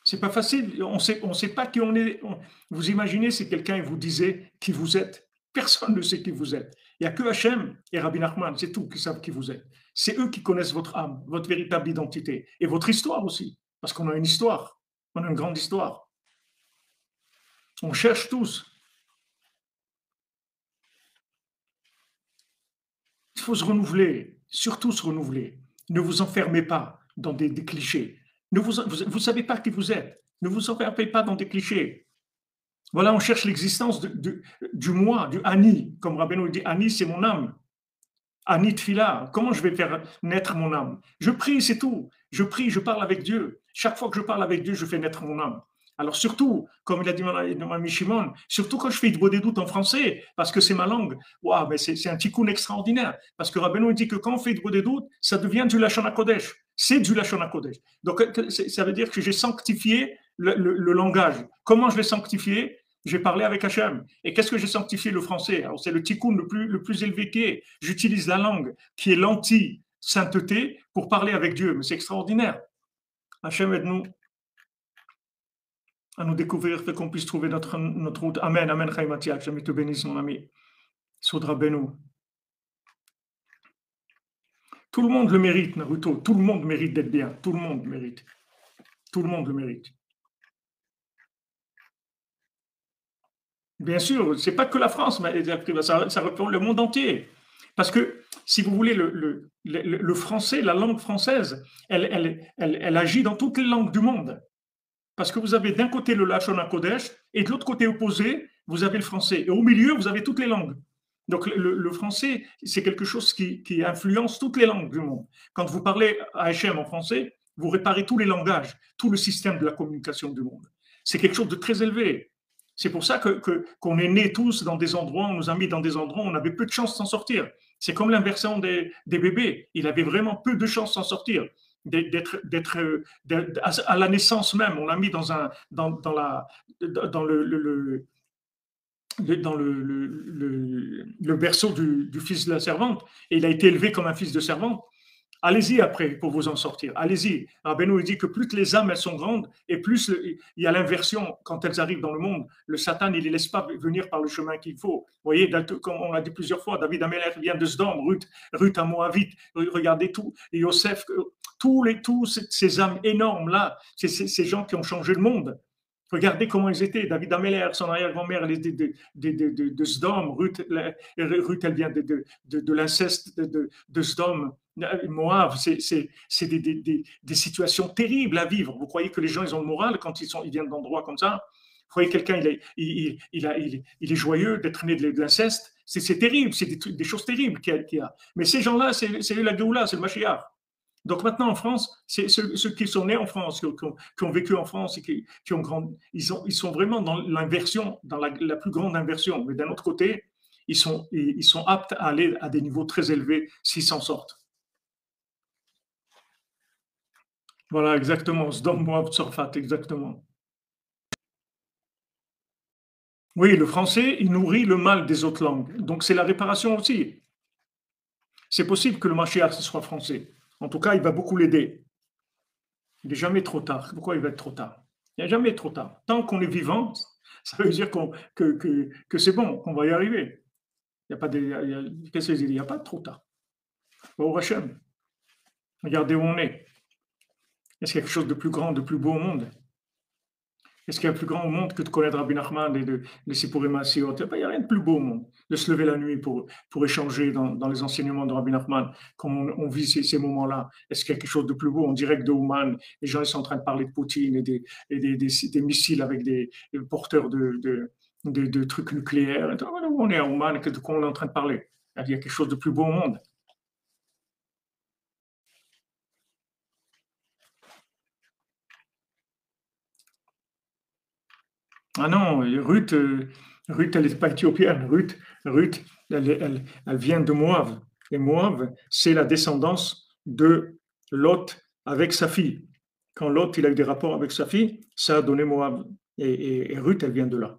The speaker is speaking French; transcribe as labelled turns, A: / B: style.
A: C'est pas facile. On sait pas qui on est. Vous imaginez si quelqu'un vous disait qui vous êtes. Personne ne sait qui vous êtes. Il n'y a que Hachem et Rabbi Nachman, c'est tout, qui savent qui vous êtes. C'est eux qui connaissent votre âme, votre véritable identité et votre histoire aussi. Parce qu'on a une histoire. On a une grande histoire. On cherche tous. Il faut se renouveler, surtout se renouveler. Ne vous enfermez pas dans des clichés. Vous savez pas qui vous êtes. Ne vous enfermez pas dans des clichés. Voilà, on cherche l'existence du moi, du Ani. Comme Rabbeinu dit, Ani, c'est mon âme. Ani Tfila. Comment je vais faire naître mon âme? Je prie, c'est tout. Je prie, je parle avec Dieu. Chaque fois que je parle avec Dieu, je fais naître mon âme. Alors surtout, comme il a dit mon Shimon, surtout quand je fais des doutes en français, parce que c'est ma langue, waouh, mais c'est un tikkun extraordinaire. Parce que Rabbeinu dit que quand on fait des doutes, ça devient du Lashon HaKodesh. C'est du Lashon HaKodesh. Donc ça veut dire que j'ai sanctifié le langage. Comment je l'ai sanctifié? J'ai parlé avec Hachem. Et qu'est-ce que j'ai sanctifié le français? Alors, c'est le tikkun le plus élevé qui est. J'utilise la langue qui est l'anti-sainteté pour parler avec Dieu. Mais c'est extraordinaire. Hachem aide-nous à nous découvrir, fait qu'on puisse trouver notre route. Amen, amen, Chaimati. Hachem te bénisse, mon ami. Soudra Benou. Tout le monde le mérite, Naruto. Tout le monde mérite d'être bien. Tout le monde mérite. Tout le monde le mérite. Bien sûr, c'est pas que la France, mais ça reprend le monde entier. Parce que, si vous voulez, le français, la langue française, elle agit dans toutes les langues du monde. Parce que vous avez d'un côté le Lashon HaKodesh et de l'autre côté opposé, vous avez le français. Et au milieu, vous avez toutes les langues. Donc le français, c'est quelque chose qui influence toutes les langues du monde. Quand vous parlez à Hachem en français, vous réparez tous les langages, tout le système de la communication du monde. C'est quelque chose de très élevé. C'est pour ça qu'on est nés tous dans des endroits, on nous a mis dans des endroits où on avait peu de chances de s'en sortir. C'est comme l'inversion des bébés. Il avait vraiment peu de chances de s'en sortir. À la naissance même, on l'a mis dans le berceau du fils de la servante, et il a été élevé comme un fils de servante. Allez-y après pour vous en sortir. Allez-y. Rabbeinu dit que plus les âmes elles sont grandes et plus il y a l'inversion quand elles arrivent dans le monde. Le Satan il les laisse pas venir par le chemin qu'il faut. Vous voyez, comme on l'a dit plusieurs fois, David Améler vient de Sdom, Ruth à Moabite. Regardez tout. Et Yosef, tous ces âmes énormes là, ces gens qui ont changé le monde. Regardez comment ils étaient. David Améler, son arrière-grand-mère, elle est de Sdom. Ruth, elle vient de l'inceste de Sdom. Moab, c'est des situations terribles à vivre. Vous croyez que les gens, ils ont le moral quand ils viennent d'endroits comme ça? Vous croyez que quelqu'un, il est joyeux d'être né de l'inceste? C'est terrible, c'est des choses terribles qu'il y a. Mais ces gens-là, c'est la Géoula, c'est le Mashiach. Donc maintenant en France, c'est ceux qui sont nés en France, qui ont vécu en France et qui ont grandi, ils sont vraiment dans l'inversion, dans la plus grande inversion. Mais d'un autre côté, ils sont aptes à aller à des niveaux très élevés s'ils s'en sortent. Voilà, exactement. Sdom, Moab, Tsarfat, exactement. Oui, le français, il nourrit le mal des autres langues. Donc c'est la réparation aussi. C'est possible que le Mashiach soit français. En tout cas, il va beaucoup l'aider. Il n'est jamais trop tard. Pourquoi il va être trop tard? Il n'y a jamais trop tard. Tant qu'on est vivant, ça veut dire que c'est bon, qu'on va y arriver. Il n'y a pas de, qu'est-ce que je dis? Il n'y a pas de trop tard. Au Hachem, regardez où on est. Est-ce qu'il y a quelque chose de plus grand, de plus beau au monde? Est-ce qu'il y a plus grand au monde que de connaître Rabbi Nachman et de Sipurim Asiot? Il n'y a rien de plus beau au monde. De se lever la nuit pour échanger dans les enseignements de Rabbi Nachman, comme on vit ces moments-là. Est-ce qu'il y a quelque chose de plus beau? En direct de Ouman, les gens ils sont en train de parler de Poutine et des missiles avec des porteurs de trucs nucléaires. On est à Ouman, de quoi on est en train de parler? Il y a quelque chose de plus beau au monde. Ah non, Ruth, elle n'est pas éthiopienne. Ruth elle vient de Moab. Et Moab, c'est la descendance de Lot avec sa fille. Quand Lot il a eu des rapports avec sa fille, ça a donné Moab. Et Ruth, elle vient de là.